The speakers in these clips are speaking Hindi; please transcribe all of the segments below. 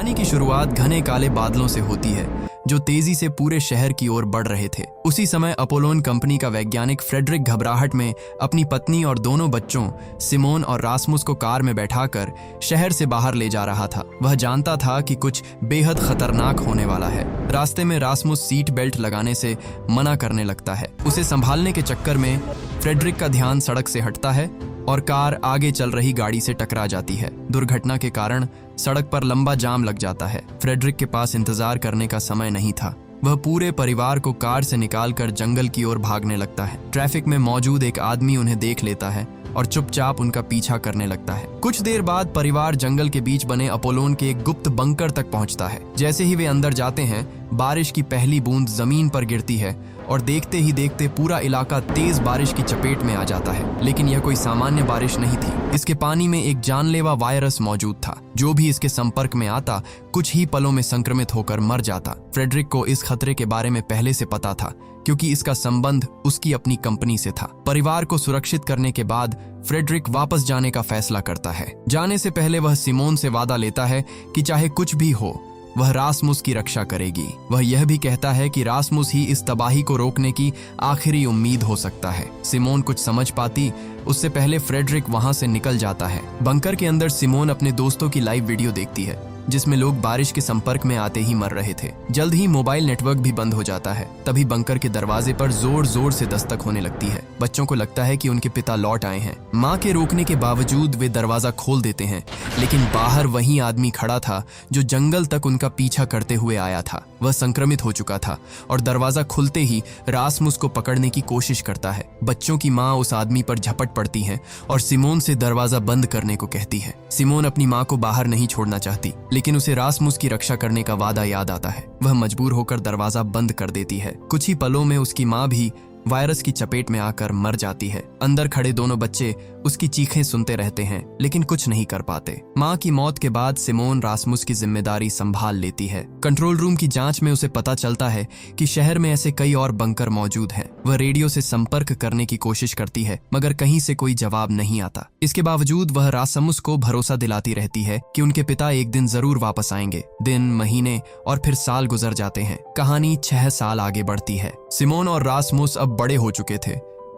कहानी की शुरुआत घने काले बादलों से होती है जो तेजी से पूरे शहर की ओर बढ़ रहे थे। उसी समय अपोलोन कंपनी का वैज्ञानिक फ्रेडरिक घबराहट में अपनी पत्नी और दोनों बच्चों सिमोन और रासमुस को कार में बैठाकर शहर से बाहर ले जा रहा था। वह जानता था कि कुछ बेहद खतरनाक होने वाला है। रास्ते में रासमुस सीट बेल्ट लगाने से मना करने लगता है। उसे संभालने के चक्कर में फ्रेडरिक का ध्यान सड़क से हटता है और कार आगे चल रही गाड़ी से टकरा जाती है। दुर्घटना के कारण सड़क पर लंबा जाम लग जाता है। फ्रेडरिक के पास इंतजार करने का समय नहीं था। वह पूरे परिवार को कार से निकालकर जंगल की ओर भागने लगता है। ट्रैफिक में मौजूद एक आदमी उन्हें देख लेता है और चुपचाप उनका पीछा करने लगता है। कुछ देर बाद परिवार जंगल के बीच बने अपोलोन के एक गुप्त बंकर तक पहुंचता है। जैसे ही वे अंदर जाते हैं, बारिश की पहली बूंद जमीन पर गिरती है और देखते ही देखते पूरा इलाका तेज बारिश की चपेट में आ जाता है। लेकिन यह कोई सामान्य बारिश नहीं थी। इसके पानी में एक जानलेवा वायरस मौजूद था। जो भी इसके संपर्क में आता कुछ ही पलों में संक्रमित होकर मर जाता। फ्रेडरिक को इस खतरे के बारे में पहले से पता था क्योंकि इसका संबंध उसकी अपनी कंपनी से था। परिवार को सुरक्षित करने के बाद फ्रेडरिक वापस जाने का फैसला करता है। जाने से पहले वह सिमोन से वादा लेता है कि चाहे कुछ भी हो वह रासमुस की रक्षा करेगी। वह यह भी कहता है कि रासमुस ही इस तबाही को रोकने की आखिरी उम्मीद हो सकता है। सिमोन कुछ समझ पाती उससे पहले फ्रेडरिक वहां से निकल जाता है। बंकर के अंदर सिमोन अपने दोस्तों की लाइव वीडियो देखती है जिसमें लोग बारिश के संपर्क में आते ही मर रहे थे। जल्द ही मोबाइल नेटवर्क भी बंद हो जाता है। तभी बंकर के दरवाजे पर जोर जोर से दस्तक होने लगती है। बच्चों को लगता है कि उनके पिता लौट आए हैं। माँ के रोकने के बावजूद वे दरवाजा खोल देते हैं, लेकिन बाहर वही आदमी खड़ा था जो जंगल तक उनका पीछा करते हुए आया था। वह संक्रमित हो चुका था और दरवाजा खुलते ही रासमुस को पकड़ने की कोशिश करता है। बच्चों की माँ उस आदमी पर झपट पड़ती है और सिमोन से दरवाजा बंद करने को कहती है। सिमोन अपनी माँ को बाहर नहीं छोड़ना चाहती, लेकिन उसे रासमुस की रक्षा करने का वादा याद आता है। वह मजबूर होकर दरवाजा बंद कर देती है। कुछ ही पलों में उसकी माँ भी वायरस की चपेट में आकर मर जाती है। अंदर खड़े दोनों बच्चे उसकी चीखें सुनते रहते हैं लेकिन कुछ नहीं कर पाते। माँ की मौत के बाद सिमोन रासमुस की जिम्मेदारी संभाल लेती है। कंट्रोल रूम की जांच में उसे पता चलता है कि शहर में ऐसे कई और बंकर मौजूद हैं। वह रेडियो से संपर्क करने की कोशिश करती है मगर कहीं से कोई जवाब नहीं आता। इसके बावजूद वह रासमुस को भरोसा दिलाती रहती है कि उनके पिता एक दिन जरूर वापस आएंगे। दिन, महीने और फिर साल गुजर जाते हैं। कहानी 6 साल आगे बढ़ती है। सिमोन और रासमुस अब बड़े हो चुके थे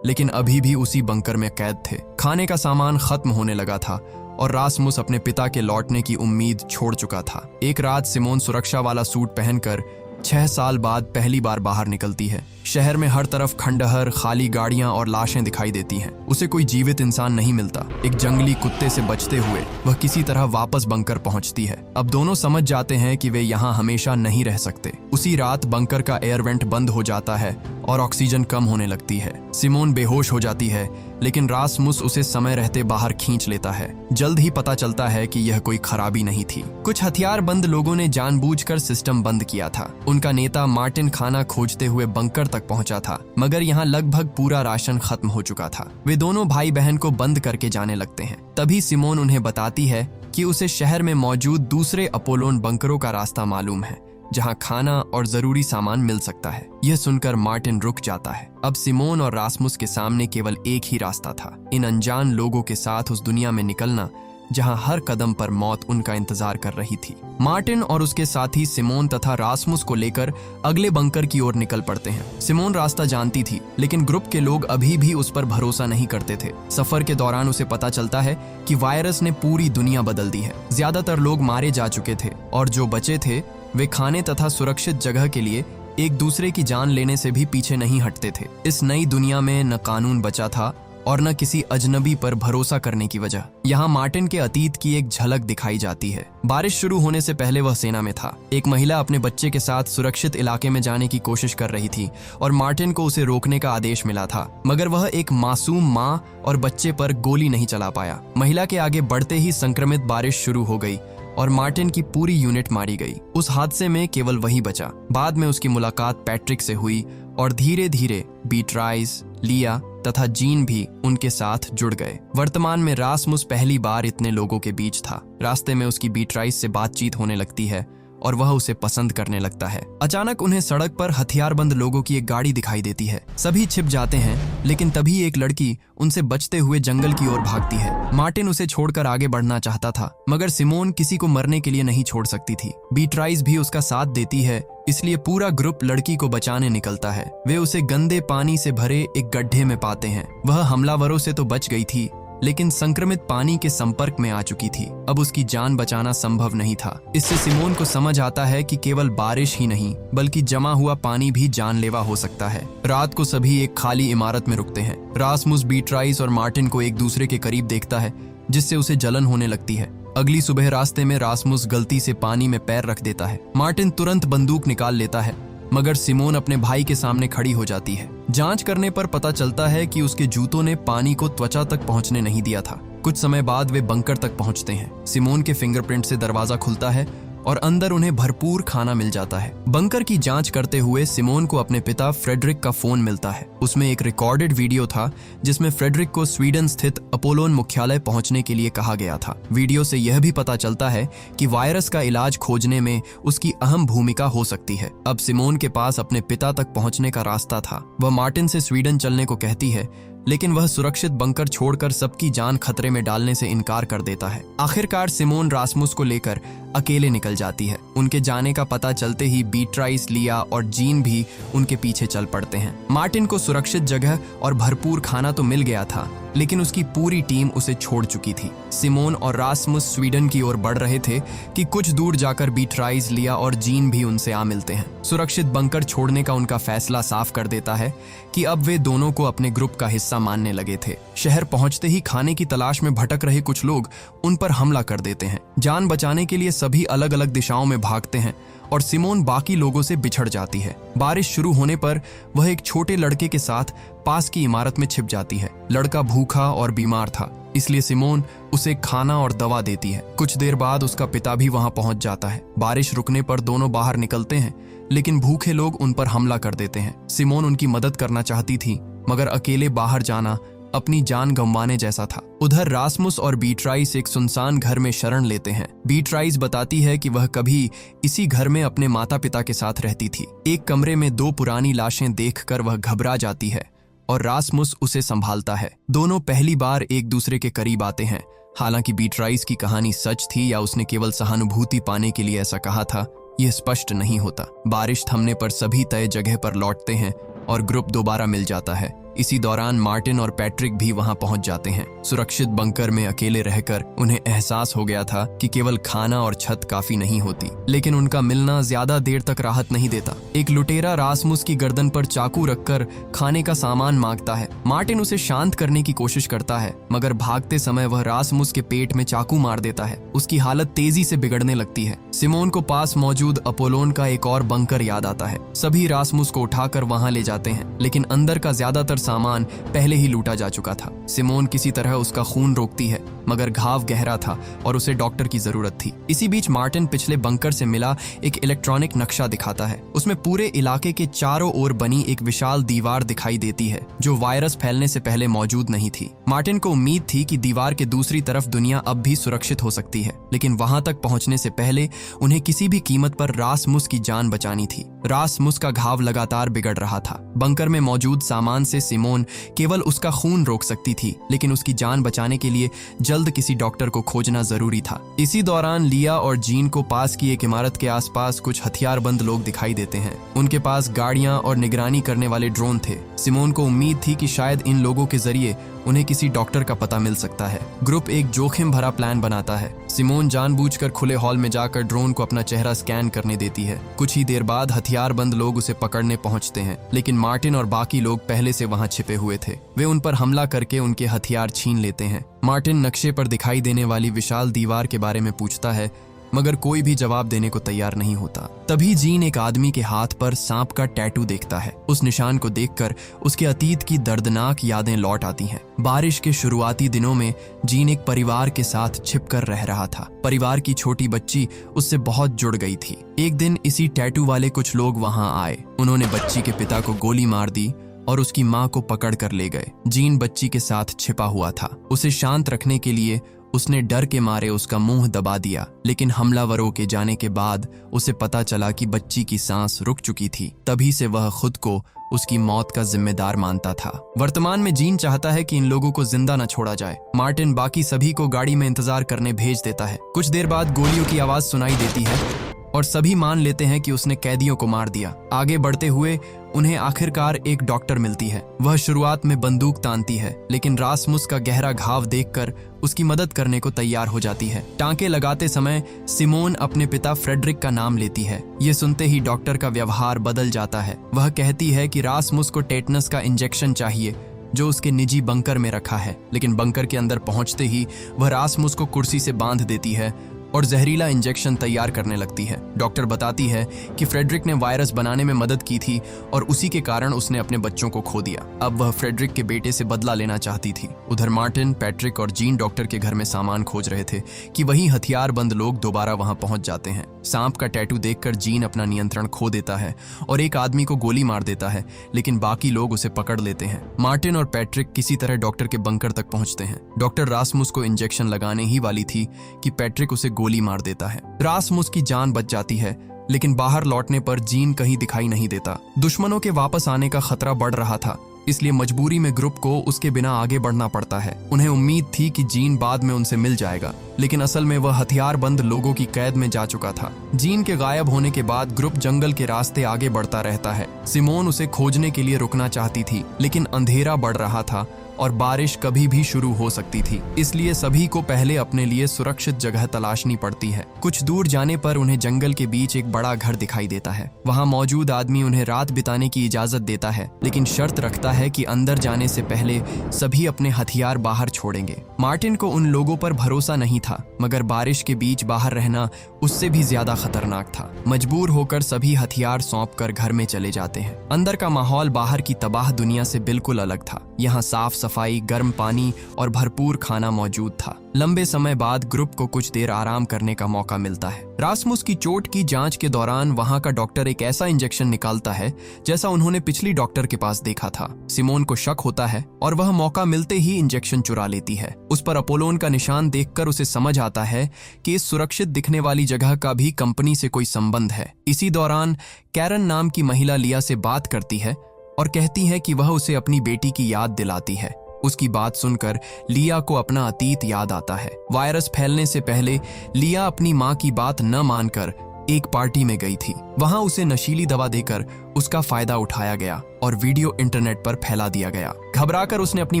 लेकिन अभी भी उसी बंकर में कैद थे। खाने का सामान खत्म होने लगा था और रासमुस अपने पिता के लौटने की उम्मीद छोड़ चुका था। एक रात सिमोन सुरक्षा वाला सूट पहनकर 6 साल बाद पहली बार बाहर निकलती है। शहर में हर तरफ खंडहर, खाली गाड़ियां और लाशें दिखाई देती हैं। उसे कोई जीवित इंसान नहीं मिलता। एक जंगली कुत्ते से बचते हुए वह किसी तरह वापस बंकर पहुंचती है। अब दोनों समझ जाते हैं कि वे यहाँ हमेशा नहीं रह सकते। उसी रात बंकर का एयर वेंट बंद हो जाता है और ऑक्सीजन कम होने लगती है। सिमोन बेहोश हो जाती है लेकिन रासमुस उसे समय रहते बाहर खींच लेता है। जल्द ही पता चलता है कि यह कोई खराबी नहीं थी। कुछ हथियारबंद लोगों ने जानबूझकर सिस्टम बंद किया था। उनका नेता मार्टिन खाना खोजते हुए बंकर तक पहुंचा था मगर यहाँ लगभग पूरा राशन खत्म हो चुका था। वे दोनों भाई बहन को बंद करके जाने लगते हैं। तभी सिमोन उन्हें बताती है कि उसे शहर में मौजूद दूसरे अपोलोन बंकरों का रास्ता मालूम है जहां खाना और जरूरी सामान मिल सकता है। यह सुनकर मार्टिन रुक जाता है। अब सिमोन और रासमुस के सामने केवल एक ही रास्ता था, इन अनजान लोगों के साथ उस दुनिया में निकलना जहां हर कदम पर मौत उनका इंतजार कर रही थी। मार्टिन और उसके साथी सिमोन तथा रासमुस को लेकर अगले बंकर की ओर निकल पड़ते हैं। सिमोन रास्ता जानती थी लेकिन ग्रुप के लोग अभी भी उस पर भरोसा नहीं करते थे। सफर के दौरान उसे पता चलता है कि वायरस ने पूरी दुनिया बदल दी है। ज्यादातर लोग मारे जा चुके थे और जो बचे थे वे खाने तथा सुरक्षित जगह के लिए एक दूसरे की जान लेने से भी पीछे नहीं हटते थे। इस नई दुनिया में न कानून बचा था और न किसी अजनबी पर भरोसा करने की वजह। यहाँ मार्टिन के अतीत की एक झलक दिखाई जाती है। बारिश शुरू होने से पहले वह सेना में था। एक महिला अपने बच्चे के साथ सुरक्षित इलाके में जाने की कोशिश कर रही थी और मार्टिन को उसे रोकने का आदेश मिला था मगर वह एक मासूम माँ और बच्चे पर गोली नहीं चला पाया। महिला के आगे बढ़ते ही संक्रमित बारिश शुरू हो गई और मार्टिन की पूरी यूनिट मारी गई। उस हादसे में केवल वही बचा। बाद में उसकी मुलाकात पैट्रिक से हुई और धीरे धीरे बीट्राइस, लिया तथा जीन भी उनके साथ जुड़ गए। वर्तमान में रासमुस पहली बार इतने लोगों के बीच था। रास्ते में उसकी बीट्राइस से बातचीत होने लगती है और वह उसे पसंद करने लगता है। अचानक उन्हें सड़क पर हथियारबंद लोगों की एक गाड़ी दिखाई देती है। सभी छिप जाते हैं, लेकिन तभी एक लड़की उनसे बचते हुए जंगल की ओर भागती है। मार्टिन उसे छोड़कर आगे बढ़ना चाहता था, मगर सिमोन किसी को मरने के लिए नहीं छोड़ सकती थी। बीट्राइस भी उसका साथ देती है, इसलिए पूरा ग्रुप लड़की को बचाने निकलता है। वे उसे गंदे पानी से भरे एक गड्ढे में पाते हैं। वह हमलावरों से तो बच गई थी, लेकिन संक्रमित पानी के संपर्क में आ चुकी थी। अब उसकी जान बचाना संभव नहीं था। इससे सिमोन को समझ आता है कि केवल बारिश ही नहीं, बल्कि जमा हुआ पानी भी जानलेवा हो सकता है। रात को सभी एक खाली इमारत में रुकते हैं। रासमुस बीट्राइस और मार्टिन को एक दूसरे के करीब देखता है, जिससे उसे जलन होने लगती है। अगली सुबह रास्ते में रासमुस गलती से पानी में पैर रख देता है। मार्टिन तुरंत बंदूक निकाल लेता है, मगर सिमोन अपने भाई के सामने खड़ी हो जाती है। जांच करने पर पता चलता है कि उसके जूतों ने पानी को त्वचा तक पहुंचने नहीं दिया था। कुछ समय बाद वे बंकर तक पहुंचते हैं। सिमोन के फिंगरप्रिंट से दरवाजा खुलता है और अंदर उन्हें भरपूर खाना मिल जाता है। बंकर की जांच करते हुए सिमोन को अपने पिता फ्रेडरिक का फोन मिलता है। उसमें एक रिकॉर्डेड वीडियो था, जिसमें फ्रेडरिक को स्वीडन स्थित अपोलोन मुख्यालय पहुंचने के लिए कहा गया था। वीडियो से यह भी पता चलता है कि वायरस का इलाज खोजने में उसकी अहम भूमिका हो सकती है। अब सिमोन के पास अपने पिता तक पहुंचने का रास्ता था। वह मार्टिन से स्वीडन चलने को कहती है, लेकिन वह सुरक्षित बंकर छोड़कर सबकी जान खतरे में डालने से इनकार कर देता है। आखिरकार सिमोन रासमुस को लेकर अकेले निकल जाती है। उनके जाने का पता चलते ही बीट्राइस, लिया और जीन भी उनके पीछे चल पड़ते हैं। मार्टिन को सुरक्षित जगह और भरपूर खाना तो मिल गया था, लेकिन उसकी पूरी टीम उसे छोड़ चुकी थी। सिमोन और रासमुस स्वीडन की ओर बढ़ रहे थे कि कुछ दूर जाकर बीट्राइस, लिया और जीन भी उनसे आ मिलते हैं। सुरक्षित बंकर छोड़ने का उनका फैसला साफ कर देता है कि अब वे दोनों को अपने ग्रुप का हिस्सा मानने लगे थे। शहर पहुंचते ही खाने की तलाश में भटक रहे कुछ लोग उन पर हमला कर देते हैं। जान बचाने के लिए सभी अलग अलग दिशाओं में भागते हैं और सिमोन बाकी लोगों से बिछड़ जाती है। बारिश शुरू होने पर वह एक छोटे लड़के के साथ पास की इमारत में छिप जाती है। लड़का भूखा और बीमार था, इसलिए सिमोन उसे खाना और दवा देती है। कुछ देर बाद उसका पिता भी वहां पहुंच जाता है। बारिश रुकने पर दोनों बाहर निकलते हैं, लेकिन भूखे लोग उन पर हमला कर देते हैं। सिमोन उनकी मदद करना चाहती थी, मगर अकेले बाहर जाना अपनी जान गंवाने जैसा था। उधर रासमुस और बीट्राइस एक सुनसान घर में शरण लेते हैं। बीट्राइस बताती है कि वह कभी इसी घर में अपने माता पिता के साथ रहती थी। एक कमरे में 2 पुरानी लाशें देखकर वह घबरा जाती है और रासमुस उसे संभालता है। दोनों पहली बार एक दूसरे के करीब आते हैं। हालांकि बीट्राइस की कहानी सच थी या उसने केवल सहानुभूति पाने के लिए ऐसा कहा था, यह स्पष्ट नहीं होता। बारिश थमने पर सभी तय जगह पर लौटते हैं और ग्रुप दोबारा मिल जाता है। इसी दौरान मार्टिन और पैट्रिक भी वहां पहुंच जाते हैं। सुरक्षित बंकर में अकेले रहकर उन्हें एहसास हो गया था कि केवल खाना और छत काफी नहीं होती, लेकिन उनका मिलना ज्यादा देर तक राहत नहीं देता। एक लुटेरा रासमुस की गर्दन पर चाकू रखकर खाने का सामान मांगता है। मार्टिन उसे शांत करने की कोशिश करता है, मगर भागते समय वह रासमुस के पेट में चाकू मार देता है। उसकी हालत तेजी से बिगड़ने लगती है। सिमोन को पास मौजूद अपोलोन का एक और बंकर याद आता है। सभी रासमुस को उठाकर वहां ले जाते हैं, लेकिन अंदर का ज्यादातर सामान पहले ही लूटा जा चुका था। सिमोन किसी तरह उसका खून रोकती है, मगर घाव गहरा था और उसे डॉक्टर की जरूरत थी। इसी बीच मार्टिन पिछले बंकर से मिला एक इलेक्ट्रॉनिक नक्शा दिखाता है। उसमें पूरे इलाके के चारों ओर बनी एक विशाल दीवार दिखाई देती है, जो वायरस फैलने से पहले मौजूद नहीं थी। मार्टिन को उम्मीद थी कि दीवार के दूसरी तरफ दुनिया अब भी सुरक्षित हो सकती है, लेकिन वहां तक पहुंचने से पहले उन्हें किसी भी कीमत पर रासमुस की जान बचानी थी। रासमुस का घाव लगातार बिगड़ रहा था। बंकर में मौजूद सामान से सिमोन केवल उसका खून रोक सकती थी, लेकिन उसकी जान बचाने के लिए जल्द किसी डॉक्टर को खोजना जरूरी था। इसी दौरान लिया और जीन को पास की एक इमारत के आसपास कुछ हथियारबंद लोग दिखाई देते हैं। उनके पास गाड़ियां और निगरानी करने वाले ड्रोन थे। सिमोन को उम्मीद थी कि शायद इन लोगों के जरिए उन्हें किसी डॉक्टर का पता मिल सकता है। ग्रुप एक जोखिम भरा प्लान बनाता है। सिमोन जानबूझकर खुले हॉल में जाकर ड्रोन को अपना चेहरा स्कैन करने देती है। कुछ ही देर बाद हथियारबंद लोग उसे पकड़ने पहुंचते हैं, लेकिन मार्टिन और बाकी लोग पहले से वहां छिपे हुए थे। वे उन पर हमला करके उनके हथियार छीन लेते हैं। मार्टिन नक्शे पर दिखाई देने वाली विशाल दीवार के बारे में पूछता है, मगर कोई भी जवाब देने को तैयार नहीं होता। तभी जीन एक आदमी के हाथ पर सांप का टैटू देखता है। उस निशान को देखकर उसके अतीत की दर्दनाक यादें लौट आती हैं। बारिश के शुरुआती दिनों में जीन एक परिवार के साथ छिपकर रह रहा था। परिवार की छोटी बच्ची उससे बहुत जुड़ गई थी। एक दिन इसी टैटू वाले कुछ लोग वहां आए। उन्होंने बच्ची के पिता को गोली मार दी और उसकी मां को पकड़ कर ले गए। जीन बच्ची के साथ छिपा हुआ था। उसे शांत रखने के लिए उसने डर के मारे उसका मुंह दबा दिया, लेकिन हमलावरों के जाने के बाद उसे पता चला कि बच्ची की सांस रुक चुकी थी। तभी से वह खुद को उसकी मौत का जिम्मेदार मानता था। वर्तमान में जीन चाहता है कि इन लोगों को जिंदा न छोड़ा जाए। मार्टिन बाकी सभी को गाड़ी में इंतजार करने भेज देता है। कुछ देर बाद गोलियों की आवाज सुनाई देती है और सभी मान लेते हैं कि उसने कैदियों को मार दिया। आगे बढ़ते हुए उन्हें आखिरकार एक डॉक्टर मिलती है। वह शुरुआत में बंदूक तानती है, लेकिन रासमुस का गहरा घाव देखकर उसकी मदद करने को तैयार हो जाती है। टांके लगाते समय सिमोन अपने पिता फ्रेडरिक का नाम लेती है। ये सुनते ही डॉक्टर का व्यवहार बदल जाता है। वह कहती है कि रासमुस को टेटनस का इंजेक्शन चाहिए जो उसके निजी बंकर में रखा है, लेकिन बंकर के अंदर पहुंचते ही वह रासमुस को कुर्सी से बांध देती है और जहरीला इंजेक्शन तैयार करने लगती है। डॉक्टर बताती है कि फ्रेडरिक ने वायरस बनाने में मदद की थी और उसी के कारण उसने अपने बच्चों को खो दिया। अब वह फ्रेडरिक के बेटे से बदला लेना चाहती थी। उधर मार्टिन, पैट्रिक और जीन डॉक्टर के घर में सामान खोज रहे थे कि वही हथियारबंद लोग दोबारा वहां पहुंच जाते हैं। सांप का टैटू देखकर जीन अपना नियंत्रण खो देता है और एक आदमी को गोली मार देता है, लेकिन बाकी लोग उसे पकड़ लेते हैं। मार्टिन और पैट्रिक किसी तरह डॉक्टर के बंकर तक पहुंचते हैं। डॉक्टर रासमुस को इंजेक्शन लगाने ही वाली थी कि पैट्रिक उसे गोली मार देता है। रासमुस की जान बच जाती है, लेकिन बाहर लौटने पर जीन कहीं दिखाई नहीं देता। दुश्मनों के वापस आने का खतरा बढ़ रहा था, इसलिए मजबूरी में ग्रुप को उसके बिना आगे बढ़ना पड़ता है। उन्हें उम्मीद थी कि जीन बाद में उनसे मिल जाएगा, लेकिन असल में वह हथियारबंद लोगों की कैद में जा चुका था। जीन के गायब होने के बाद ग्रुप जंगल के रास्ते आगे बढ़ता रहता है। सिमोन उसे खोजने के लिए रुकना चाहती थी, लेकिन अंधेरा बढ़ रहा था और बारिश कभी भी शुरू हो सकती थी, इसलिए सभी को पहले अपने लिए सुरक्षित जगह तलाशनी पड़ती है। कुछ दूर जाने पर उन्हें जंगल के बीच एक बड़ा घर दिखाई देता है। वहां मौजूद आदमी उन्हें रात बिताने की इजाजत देता है, लेकिन शर्त रखता है कि अंदर जाने से पहले सभी अपने हथियार बाहर छोड़ेंगे। मार्टिन को उन लोगों पर भरोसा नहीं था, मगर बारिश के बीच बाहर रहना उससे भी ज्यादा खतरनाक था। मजबूर होकर सभी हथियार सौंपकर घर में चले जाते हैं। अंदर का माहौल बाहर की तबाह दुनिया से बिल्कुल अलग था। यहाँ साफ सफाई, गर्म पानी और भरपूर खाना मौजूद था। लंबे समय बाद ग्रुप को कुछ देर आराम करने का मौका मिलता है। रासमुस की चोट की जांच के दौरान वहां का डॉक्टर एक ऐसा इंजेक्शन निकालता है जैसा उन्होंने पिछली डॉक्टर के पास देखा था। सिमोन को शक होता है और वह मौका मिलते ही इंजेक्शन चुरा लेती है। उस पर अपोलोन का निशान देखकर उसे समझ आता है कि इस सुरक्षित दिखने वाली जगह का भी कंपनी से कोई संबंध है। इसी दौरान कैरन नाम की महिला लिया से बात करती है और कहती है कि वह उसे अपनी बेटी की याद दिलाती है। उसकी बात सुनकर लिया को अपना अतीत याद आता है। वायरस फैलने से पहले लिया अपनी मां की बात न मानकर एक पार्टी में गई थी। वहां उसे नशीली दवा देकर उसका फायदा उठाया गया और वीडियो इंटरनेट पर फैला दिया गया। घबराकर उसने अपनी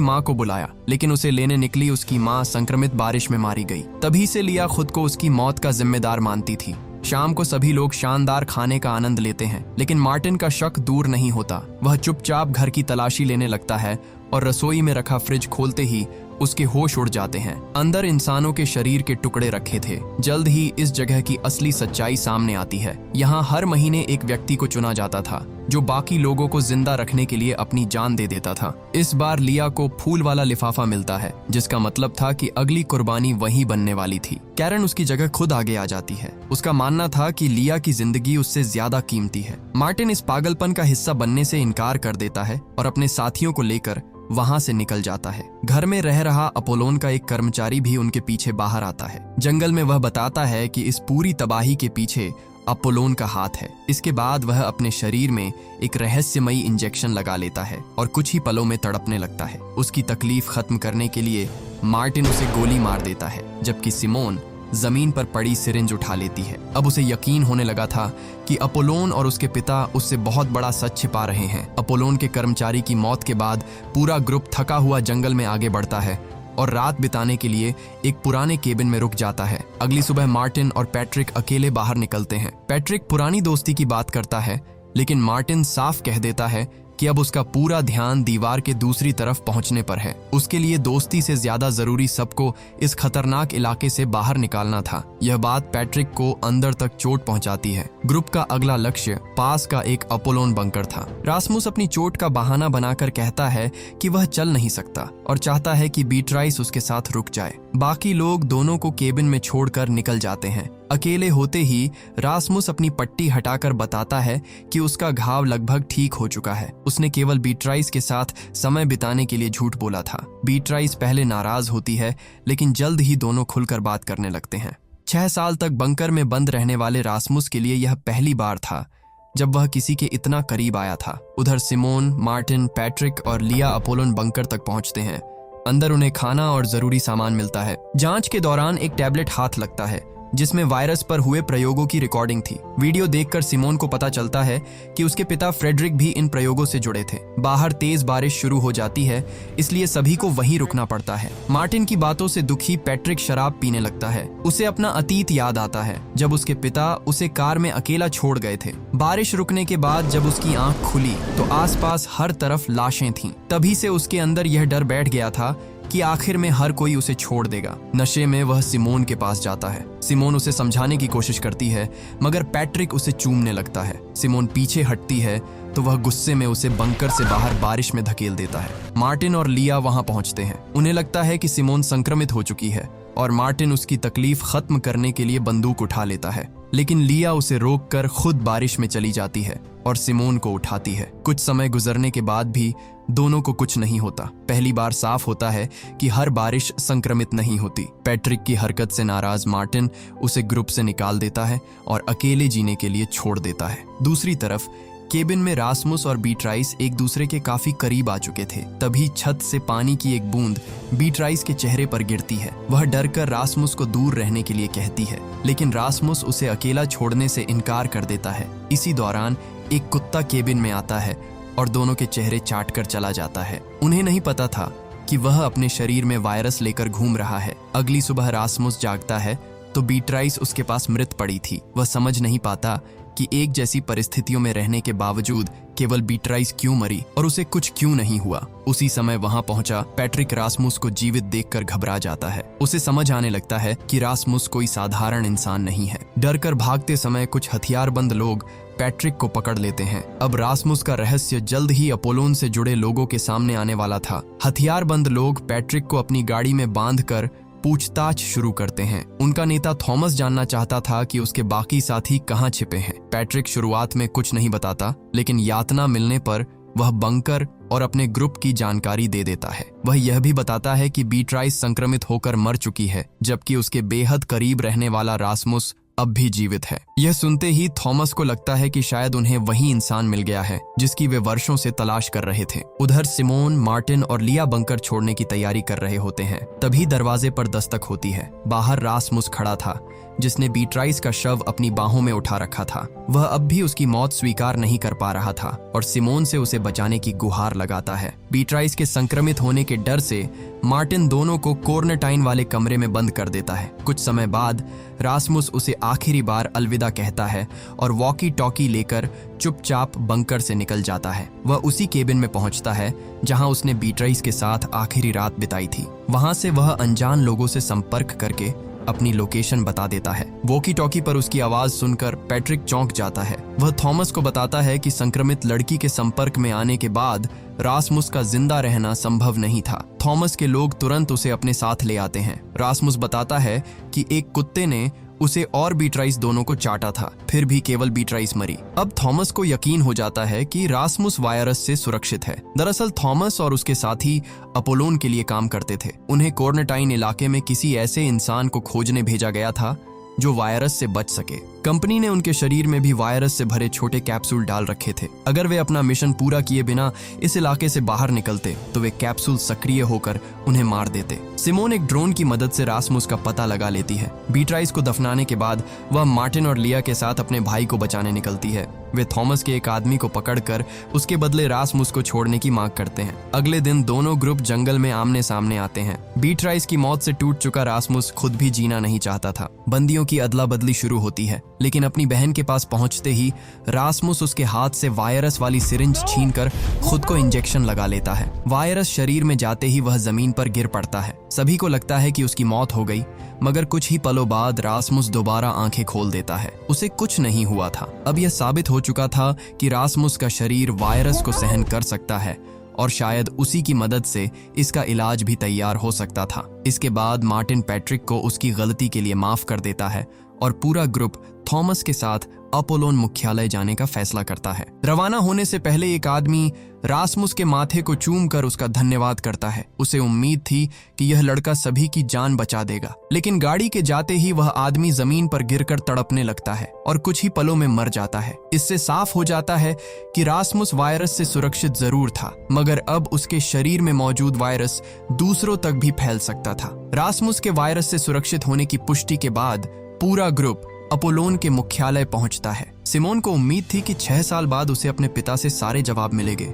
मां को बुलाया, लेकिन उसे लेने निकली उसकी मां संक्रमित बारिश में मारी गई। तभी से लिया खुद को उसकी मौत का जिम्मेदार मानती थी। शाम को सभी लोग शानदार खाने का आनंद लेते हैं, लेकिन मार्टिन का शक दूर नहीं होता। वह चुपचाप घर की तलाशी लेने लगता है और रसोई में रखा फ्रिज खोलते ही उसके होश उड़ जाते हैं। अंदर इंसानों के शरीर के टुकड़े रखे थे। जल्द ही इस जगह की असली सच्चाई सामने आती है। यहाँ हर महीने एक व्यक्ति को चुना जाता था जो बाकी लोगों को जिंदा रखने के लिए अपनी जान दे देता था। इस बार लिया को फूल वाला लिफाफा मिलता है, जिसका मतलब था कि अगली कुर्बानी वही बनने वाली थी। कैरन उसकी जगह खुद आगे आ जाती है। उसका मानना था कि लिया की जिंदगी उससे ज्यादा कीमती है। मार्टिन इस पागलपन का हिस्सा बनने से इनकार कर देता है और अपने साथियों को लेकर वहां से निकल जाता है। घर में रह रहा अपोलोन का एक कर्मचारी भी उनके पीछे बाहर आता है। जंगल में वह बताता है कि इस पूरी तबाही के पीछे अपोलोन का हाथ है। इसके बाद वह अपने शरीर में एक रहस्यमयी इंजेक्शन लगा लेता है और कुछ ही पलों में तड़पने लगता है। उसकी तकलीफ खत्म करने के लिए मार्टिन उसे गोली मार देता है, जबकि सिमोन जमीन पर पड़ी सिरिंज उठा लेती है। अब उसे यकीन होने लगा था कि अपोलोन और उसके पिता उससे बहुत बड़ा सच छिपा रहे हैं। अपोलोन के कर्मचारी की मौत के बाद पूरा ग्रुप थका हुआ जंगल में आगे बढ़ता है और रात बिताने के लिए एक पुराने केबिन में रुक जाता है। अगली सुबह मार्टिन और पैट्रिक अकेले बाहर निकलते हैं। पैट्रिक पुरानी दोस्ती की बात करता है, लेकिन मार्टिन साफ कह देता है कि अब उसका पूरा ध्यान दीवार के दूसरी तरफ पहुंचने पर है। उसके लिए दोस्ती से ज्यादा जरूरी सबको इस खतरनाक इलाके से बाहर निकालना था। यह बात पैट्रिक को अंदर तक चोट पहुंचाती है। ग्रुप का अगला लक्ष्य पास का एक अपोलोन बंकर था। रासमुस अपनी चोट का बहाना बनाकर कहता है कि वह चल नहीं सकता और चाहता है कि बीट्राइस उसके साथ रुक जाए। बाकी लोग दोनों को केबिन में छोड़कर निकल जाते हैं। अकेले होते ही रासमुस अपनी पट्टी हटाकर बताता है कि उसका घाव लगभग ठीक हो चुका है। उसने केवल बीट्राइस के साथ समय बिताने के लिए झूठ बोला था। बीट्राइस पहले नाराज होती है, लेकिन जल्द ही दोनों खुलकर बात करने लगते हैं। 6 साल तक बंकर में बंद रहने वाले रासमुस के लिए यह पहली बार था जब वह किसी के इतना करीब आया था। उधर सिमोन, मार्टिन, पैट्रिक और लिया अपोलोन बंकर तक पहुंचते हैं। अंदर उन्हें खाना और जरूरी सामान मिलता है। जांच के दौरान एक टैबलेट हाथ लगता है जिसमें वायरस पर हुए प्रयोगों की रिकॉर्डिंग थी। वीडियो देखकर सिमोन को पता चलता है कि उसके पिता फ्रेडरिक भी इन प्रयोगों से जुड़े थे। बाहर तेज बारिश शुरू हो जाती है, इसलिए सभी को वहीं रुकना पड़ता है। मार्टिन की बातों से दुखी पैट्रिक शराब पीने लगता है। उसे अपना अतीत याद आता है जब उसके पिता उसे कार में अकेला छोड़ गए थे। बारिश रुकने के बाद जब उसकी आंख खुली तो आसपास हर तरफ लाशें थीं। तभी से उसके अंदर यह डर बैठ गया था कि आखिर में हर कोई उसे छोड़ देगा। नशे में वह सिमोन के पास जाता है। सिमोन उसे समझाने की कोशिश करती है, मगर पैट्रिक उसे चूमने लगता है। सिमोन पीछे हटती है तो वह गुस्से में उसे बंकर से बाहर बारिश में धकेल देता है। मार्टिन और लिया वहां पहुंचते हैं। उन्हें लगता है कि सिमोन संक्रमित हो चुकी है और मार्टिन उसकी तकलीफ खत्म करने के लिए बंदूक उठा लेता है, लेकिन लिया उसे रोककर खुद बारिश में चली जाती है और सिमोन को उठाती है। कुछ समय गुजरने के बाद भी दोनों को कुछ नहीं होता। पहली बार साफ होता है कि हर बारिश संक्रमित नहीं होती। पैट्रिक की हरकत से नाराज मार्टिन उसे ग्रुप से निकाल देता है और अकेले जीने के लिए छोड़ देता है। दूसरी तरफ केबिन में रासमुस और बीट्राइस एक दूसरे के काफी करीब आ चुके थे। तभी छत से पानी की एक बूंद बीट्राइस के चेहरे पर गिरती है। वह डरकर रासमुस को दूर रहने के लिए कहती है, लेकिन रासमुस उसे अकेला छोड़ने से इनकार कर देता है। इसी दौरान एक कुत्ता केबिन में आता है और दोनों के चेहरे चाट कर चला जाता है। उन्हें नहीं पता था कि वह अपने शरीर में वायरस लेकर घूम रहा है। अगली सुबह रासमुस जागता है तो बीट्राइस उसके पास मृत पड़ी थी। वह समझ नहीं पाता कि एक जैसी परिस्थितियों में रहने के बावजूद केवल बीट्राइस क्यों मरी और उसे कुछ क्यों नहीं हुआ। उसी समय वहां पहुंचा पैट्रिक रासमुस को जीवित देखकर घबरा जाता है। उसे समझ आने लगता है कि रासमुस कोई साधारण इंसान नहीं है। डरकर भागते समय कुछ हथियारबंद लोग पैट्रिक को पकड़ लेते हैं। अब रासमुस का रहस्य जल्द ही अपोलोन से जुड़े लोगों के सामने आने वाला था। हथियारबंद लोग पैट्रिक को अपनी गाड़ी में बांधकर पूछताछ शुरू करते हैं। उनका नेता थॉमस जानना चाहता था कि उसके बाकी साथी कहां छिपे हैं। पैट्रिक शुरुआत में कुछ नहीं बताता, लेकिन यातना मिलने पर वह बंकर और अपने ग्रुप की जानकारी दे देता है। वह यह भी बताता है कि बीट्राइस संक्रमित होकर मर चुकी है, जबकि उसके बेहद करीब रहने वाला रासमुस अब भी जीवित है। यह सुनते ही थॉमस को लगता है कि शायद उन्हें वही इंसान मिल गया है जिसकी वे वर्षों से तलाश कर रहे थे। उधर सिमोन, मार्टिन और लिया बंकर छोड़ने की तैयारी कर रहे होते हैं। तभी दरवाजे पर दस्तक होती है। बाहर रासमुस खड़ा था, जिसने बीट्राइस का शव अपनी बाहों में उठा रखा था। वह अब भी उसकी मौत स्वीकार नहीं कर पा रहा था और सिमोन से उसे बचाने की गुहार लगाता है। बीट्राइस के संक्रमित होने के डर से मार्टिन दोनों को क्वारंटाइन वाले कमरे में बंद कर देता है। कुछ समय बाद रासमुस उसे आखिरी बार अलविदा कहता है और वॉकी टॉकी लेकर चुपचाप बंकर से निकल जाता है। वह उसी केबिन में पहुंचता है जहां उसने बीट्राइस के साथ आखिरी रात बिताई थी। वहां से वह अनजान लोगों से संपर्क करके अपनी लोकेशन बता देता है। वॉकी टॉकी पर उसकी आवाज सुनकर पैट्रिक चौंक जाता है। वह थॉमस को बताता है कि संक्रमित लड़की के संपर्क में आने के बाद रासमुस का जिंदा रहना संभव नहीं था। थॉमस के लोग तुरंत उसे अपने साथ ले आते हैं। रासमुस बताता है कि एक कुत्ते ने उसे और बीट्राइस दोनों को चाटा था, फिर भी केवल बीट्राइस मरी। अब थॉमस को यकीन हो जाता है कि रासमुस वायरस से सुरक्षित है। दरअसल थॉमस और उसके साथी अपोलोन के लिए काम करते थे। उन्हें क्वारंटाइन इलाके में किसी ऐसे इंसान को खोजने भेजा गया था जो वायरस से बच सके। कंपनी ने उनके शरीर में भी वायरस से भरे छोटे कैप्सूल डाल रखे थे। अगर वे अपना मिशन पूरा किए बिना इस इलाके से बाहर निकलते तो वे कैप्सूल सक्रिय होकर उन्हें मार देते। सिमोन एक ड्रोन की मदद से रासमुस का पता लगा लेती है। बीट्राइस को दफनाने के बाद वह मार्टिन और लिया के साथ अपने भाई को बचाने निकलती है। वे थॉमस के एक आदमी को पकड़कर उसके बदले रासमुस को छोड़ने की मांग करते हैं। अगले दिन दोनों ग्रुप जंगल में आमने सामने आते हैं। बीट्राइस की मौत से टूट चुका रासमुस खुद भी जीना नहीं चाहता था। बंदियों की अदला बदली शुरू होती है, लेकिन अपनी बहन के पास पहुंचते ही रासमुस उसके हाथ से वायरस वाली सिरिंज छीनकर खुद को इंजेक्शन लगा लेता है। वायरस शरीर में जाते ही वह जमीन पर गिर पड़ता है। सभी को लगता है कि उसकी मौत हो गई, मगर कुछ ही पलों बाद रासमुस दोबारा आंखें खोल देता है। उसे कुछ नहीं हुआ था। अब यह साबित हो चुका था कि रासमुस का शरीर वायरस को सहन कर सकता है और शायद उसी की मदद से इसका इलाज भी तैयार हो सकता था। इसके बाद मार्टिन पैट्रिक को उसकी गलती के लिए माफ कर देता है और पूरा ग्रुप थॉमस के साथ अपोलोन मुख्यालय जाने का फैसला करता है। रवाना होने से पहले एक आदमी रासमुस के माथे को चूमकर उसका धन्यवाद करता है। उसे उम्मीद थी कि यह लड़का सभी की जान बचा देगा, लेकिन गाड़ी के जाते ही वह आदमी जमीन पर गिरकर तड़पने लगता है और कुछ ही पलों में मर जाता है। इससे साफ हो जाता है कि रासमुस वायरस से सुरक्षित जरूर था, मगर अब उसके शरीर में मौजूद वायरस दूसरों तक भी फैल सकता था। रासमुस के वायरस से सुरक्षित होने की पुष्टि के बाद पूरा ग्रुप अपोलोन के मुख्यालय पहुंचता है। सिमोन को उम्मीद थी कि 6 साल बाद उसे अपने पिता से सारे जवाब मिलेंगे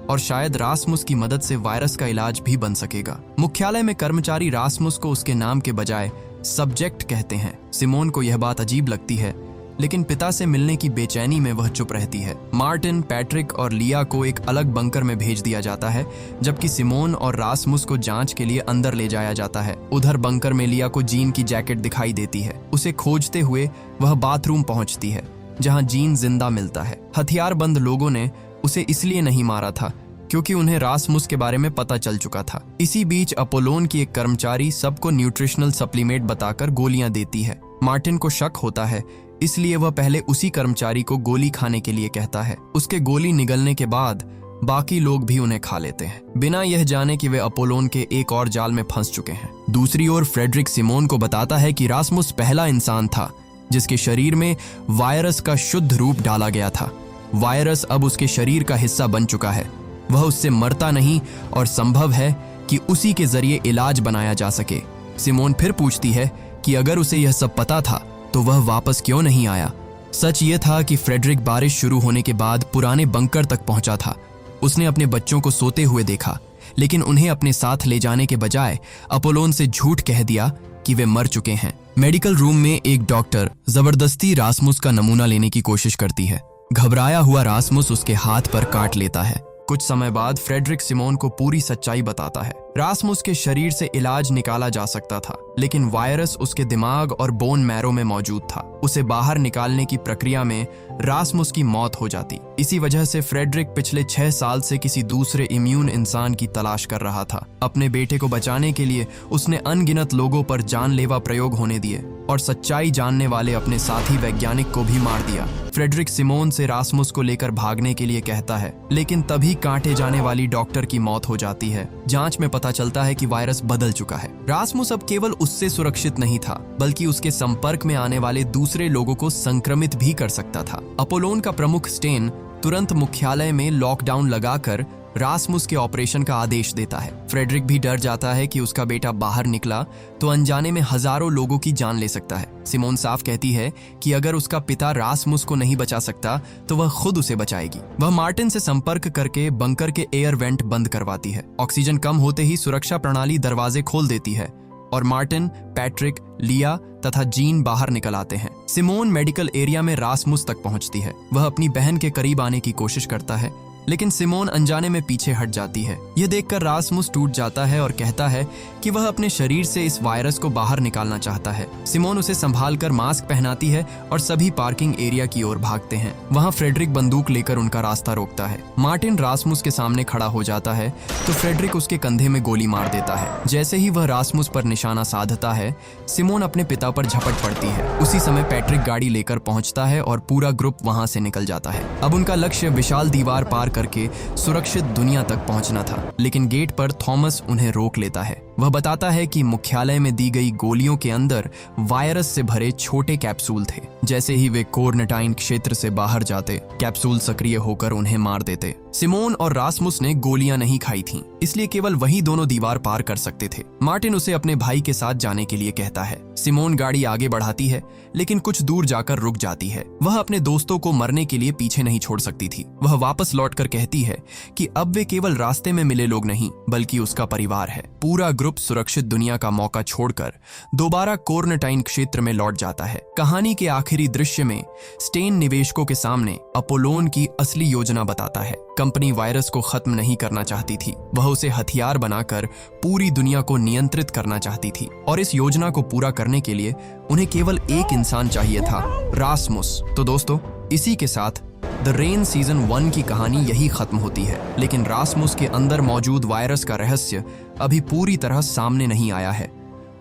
और शायद रासमुस की मदद से वायरस का इलाज भी बन सकेगा। मुख्यालय में कर्मचारी रासमुस को उसके नाम के बजाय सब्जेक्ट कहते हैं। सिमोन को यह बात अजीब लगती है, लेकिन पिता से मिलने की बेचैनी में वह चुप रहती है। मार्टिन, पैट्रिक और लिया को एक अलग बंकर में भेज दिया जाता है, जबकि सिमोन और रासमुस को जांच के लिए अंदर ले जाया जाता है। उधर बंकर में लिया को जीन की जैकेट दिखाई देती है। उसे खोजते हुए वह बाथरूम पहुंचती है, जहां जीन जिंदा मिलता है। हथियारबंद लोगों ने उसे इसलिए नहीं मारा था क्योंकि उन्हें रासमुस के बारे में पता चल चुका था। इसी बीच अपोलोन की एक कर्मचारी सबको न्यूट्रिशनल सप्लीमेंट बताकर गोलियां देती है। मार्टिन को शक होता है, इसलिए वह पहले उसी कर्मचारी को गोली खाने के लिए कहता है। उसके गोली निगलने के बाद बाकी लोग भी उन्हें खा लेते हैं, बिना यह जाने कि वे अपोलोन के एक और जाल में फंस चुके हैं। दूसरी ओर फ्रेडरिक सिमोन को बताता है कि रासमुस पहला इंसान था जिसके शरीर में वायरस का शुद्ध रूप डाला गया था। वायरस अब उसके शरीर का हिस्सा बन चुका है। वह उससे मरता नहीं और संभव है कि उसी के जरिए इलाज बनाया जा सके। सिमोन फिर पूछती है कि अगर उसे यह सब पता था तो वह वापस क्यों नहीं आया। सच ये था कि फ्रेडरिक बारिश शुरू होने के बाद पुराने बंकर तक पहुंचा था। उसने अपने बच्चों को सोते हुए देखा, लेकिन उन्हें अपने साथ ले जाने के बजाय अपोलोन से झूठ कह दिया कि वे मर चुके हैं। मेडिकल रूम में एक डॉक्टर जबरदस्ती रासमुस का नमूना लेने की कोशिश करती है। घबराया हुआ रासमुस उसके हाथ पर काट लेता है। कुछ समय बाद फ्रेडरिक सिमोन को पूरी सच्चाई बताता है। रासमुस के शरीर से इलाज निकाला जा सकता था, लेकिन वायरस उसके दिमाग और बोन मैरो में मौजूद था। उसे बाहर निकालने की प्रक्रिया में रासमुस की मौत हो जाती। इसी वजह से फ्रेडरिक पिछले 6 साल से किसी दूसरे इम्यून इंसान की तलाश कर रहा था। अपने बेटे को बचाने के लिए उसने अनगिनत लोगों पर जानलेवा प्रयोग होने दिए और सच्चाई जानने वाले अपने साथी वैज्ञानिक को भी मार दिया। फ्रेडरिक सिमोन से रासमुस को लेकर भागने के लिए कहता है, लेकिन तभी काटे जाने वाली डॉक्टर की मौत हो जाती है। जांच में पता चलता है कि वायरस बदल चुका है। रासमुस अब केवल उससे सुरक्षित नहीं था, बल्कि उसके संपर्क में आने वाले दूसरे लोगों को संक्रमित भी कर सकता था। अपोलोन का प्रमुख स्टेन तुरंत मुख्यालय में लॉकडाउन लगाकर रासमुस के ऑपरेशन का आदेश देता है। फ्रेडरिक भी डर जाता है कि उसका बेटा बाहर निकला तो अनजाने में हजारों लोगों की जान ले सकता है। सिमोन साफ कहती है कि अगर उसका पिता रासमुस को नहीं बचा सकता तो वह खुद उसे बचाएगी। वह मार्टिन से संपर्क करके बंकर के एयर वेंट बंद करवाती है। ऑक्सीजन कम होते ही सुरक्षा प्रणाली दरवाजे खोल देती है और मार्टिन, पैट्रिक, लिया तथा जीन बाहर निकल आते हैं। सिमोन मेडिकल एरिया में रासमुस तक पहुंचती है। वह अपनी बहन के करीब आने की कोशिश करता है, लेकिन सिमोन अनजाने में पीछे हट जाती है। यह देखकर रासमुस टूट जाता है और कहता है कि वह अपने शरीर से इस वायरस को बाहर निकालना चाहता है। सिमोन उसे संभालकर मास्क पहनाती है और सभी पार्किंग एरिया की ओर भागते हैं। वहां फ्रेडरिक बंदूक लेकर उनका रास्ता रोकता है। मार्टिन रासमुस के सामने खड़ा हो जाता है तो फ्रेडरिक उसके कंधे में गोली मार देता है। जैसे ही वह रासमुस पर निशाना साधता है, सिमोन अपने पिता पर झपट पड़ती है। उसी समय पैट्रिक गाड़ी लेकर पहुंचता है और पूरा ग्रुप वहां से निकल जाता है। अब उनका लक्ष्य विशाल दीवार पार करके सुरक्षित दुनिया तक पहुंचना था, लेकिन गेट पर थॉमस उन्हें रोक लेता है। वह बताता है कि मुख्यालय में दी गई गोलियों के अंदर वायरस से भरे छोटे कैप्सूल थे। जैसे ही वे कोर्नटाइन क्षेत्र से बाहर जाते, कैप्सूल सक्रिय होकर उन्हें मार देते। सिमोन और रासमुस ने गोलियां नहीं खाई थीं, इसलिए केवल वही दोनों दीवार पार कर सकते थे। मार्टिन उसे अपने भाई के साथ जाने के लिए कहता है। सिमोन गाड़ी आगे बढ़ाती है, लेकिन कुछ दूर जाकर रुक जाती है। वह अपने दोस्तों को मरने के लिए पीछे नहीं छोड़ सकती थी। वह वापस लौटकर कहती है कि अब वे केवल रास्ते में मिले लोग नहीं, बल्कि उसका परिवार है। पूरा ग्रुप सुरक्षित दुनिया का मौका छोड़कर दोबारा कोर्नटाइन क्षेत्र में लौट जाता है। कहानी के आखिरी दृश्य में स्टेन निवेशकों के सामने अपोलोन की असली योजना बताता है। कंपनी वायरस को खत्म नहीं करना चाहती थी, वह उसे हथियार बनाकर पूरी दुनिया को नियंत्रित करना चाहती थी। और इस योजना को पूरा करने के लिए उन्हें केवल एक इंसान चाहिए था, रासमुस। तो दोस्तों, इसी के साथ द रेन सीजन 1 की कहानी यही खत्म होती है, लेकिन रासमुस के अंदर मौजूद वायरस का रहस्य अभी पूरी तरह सामने नहीं आया है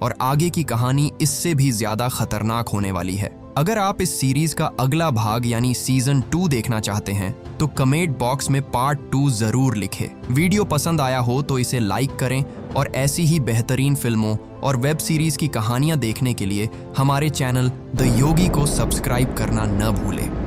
और आगे की कहानी इससे भी ज्यादा खतरनाक होने वाली है। अगर आप इस सीरीज का अगला भाग यानी सीजन 2 देखना चाहते हैं तो कमेंट बॉक्स में पार्ट 2 जरूर लिखें। वीडियो पसंद आया हो तो इसे लाइक करें और ऐसी ही बेहतरीन फिल्मों और वेब सीरीज की कहानियां देखने के लिए हमारे चैनल द योगी को सब्सक्राइब करना न भूलें।